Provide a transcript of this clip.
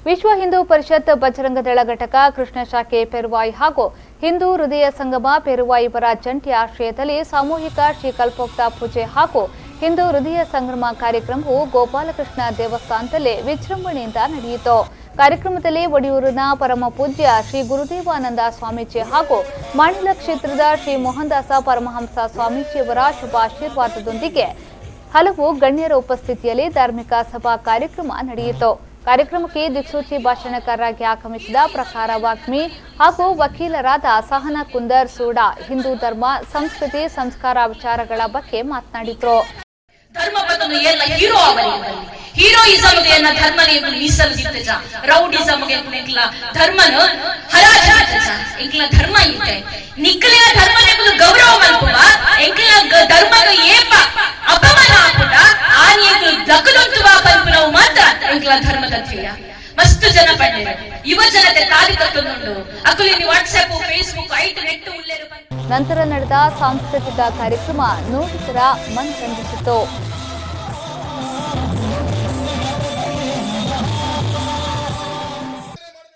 ವಿಶ್ವ ಹಿಂದೂ ಪರಿಷತ್ ಬಜರಂಗದಳ ಘಟಕ ಕೃಷ್ಣ ಶಾಖೆ ಪೆರುವಾಯಿ ಹಾಗೂ ಹಿಂದೂ ಹೃದಯ ಸಂಗಮ ಪೆರುವಾಯಿ ಇವರ ಜಂಟಿ ಆಶ್ರಯದಲ್ಲಿ ಸಾಮೂಹಿಕ ಶ್ರೀ ಕಲ್ಪೋಕ್ತ ಪೂಜೆ ಹಾಗೂ ಹಿಂದೂ ಹೃದಯ ಸಂಗಮ ಕಾರ್ಯಕ್ರಮವು ಗೋಪಾಲಕೃಷ್ಣ ದೇವಸ್ಥಾನದಲ್ಲಿ ವಿಜೃಂಭಣೆಯಿಂದ ನಡೆಯಿತು. ಕಾರ್ಯಕ್ರಮದಲ್ಲಿ ಒಡಿಯೂರಿನ ಪರಮ ಪೂಜ್ಯ ಶ್ರೀ ಗುರುದೇವಾನಂದ ಸ್ವಾಮೀಜಿ ಹಾಗೂ ಮಾಣಿಲ ಕ್ಷೇತ್ರದ ಶ್ರೀ ಮೋಹನದಾಸ ಪರಮಹಂಸ ಸ್ವಾಮೀಜಿಯವರ ಶುಭಾಶೀರ್ವಾದದೊಂದಿಗೆ ಹಲವು ಗಣ್ಯರ ಉಪಸ್ಥಿತಿಯಲ್ಲಿ ಧಾರ್ಮಿಕ ಸಭಾ ಕಾರ್ಯಕ್ರಮ ನಡೆಯಿತು. ಕಾರ್ಯಕ್ರಮಕ್ಕೆ ದಿಕ್ಸೂಚಿ ಭಾಷಣಕಾರರಾಗಿ ಆಗಮಿಸಿದ ಪ್ರಕಾರ ವಾಗ್ಮಿ ಹಾಗೂ ವಕೀಲರಾದ ಸಹನಾ ಕುಂದರ್ ಸೂಡಾ ಹಿಂದೂ ಧರ್ಮ, ಸಂಸ್ಕೃತಿ, ಸಂಸ್ಕಾರ ವಿಚಾರಗಳ ಬಗ್ಗೆ ಮಾತನಾಡಿದರು. ಹೀರೋಯಿಸಮ್ ಧರ್ಮನೇ ಮೀಸಲಿದ್ದ ರೌಡಿಸಮ್ಗೆ ಧರ್ಮನ ಹರಾಜ ಎಂಕ್ಲ ಧರ್ಮ ಇದೆ ನಿಕ್ಲಿನ ಧರ್ಮನೆ ಗೌರವ ಮಲ್ಪುವ ಎಂಕ್ಲ ಧರ್ಮಗ ಏಪ ಅಪಮಾನ ಹಾಕುದ ಆನಿಯಂಕ್ಲು ದಕ್ಕದಂತುವ ಪಲ್ಪುನವು ಮಾತ್ರ ಎಂಕ್ಲ ಧರ್ಮದ ಧ್ಯೇಯ. ಮಸ್ತ್ ಜನ ಪಂಡಿರ ಯುವ ಜನತೆ ತಾಲಿ ತತ್ತೊಂದುಂಡು ಅಕುಲಿನಿ ವಾಟ್ಸ್ಆಪ್, ಫೇಸ್ಬುಕ್, ಐಟ್ ನೆಟ್ ಉಲ್ಲೇರು. ನಂತರ ನಡೆದ ಸಾಂಸ್ಕೃತಿಕ ಕಾರ್ಯಕ್ರಮ ನೋಡಿದರ ಮನರಂಜಿಸಿತು.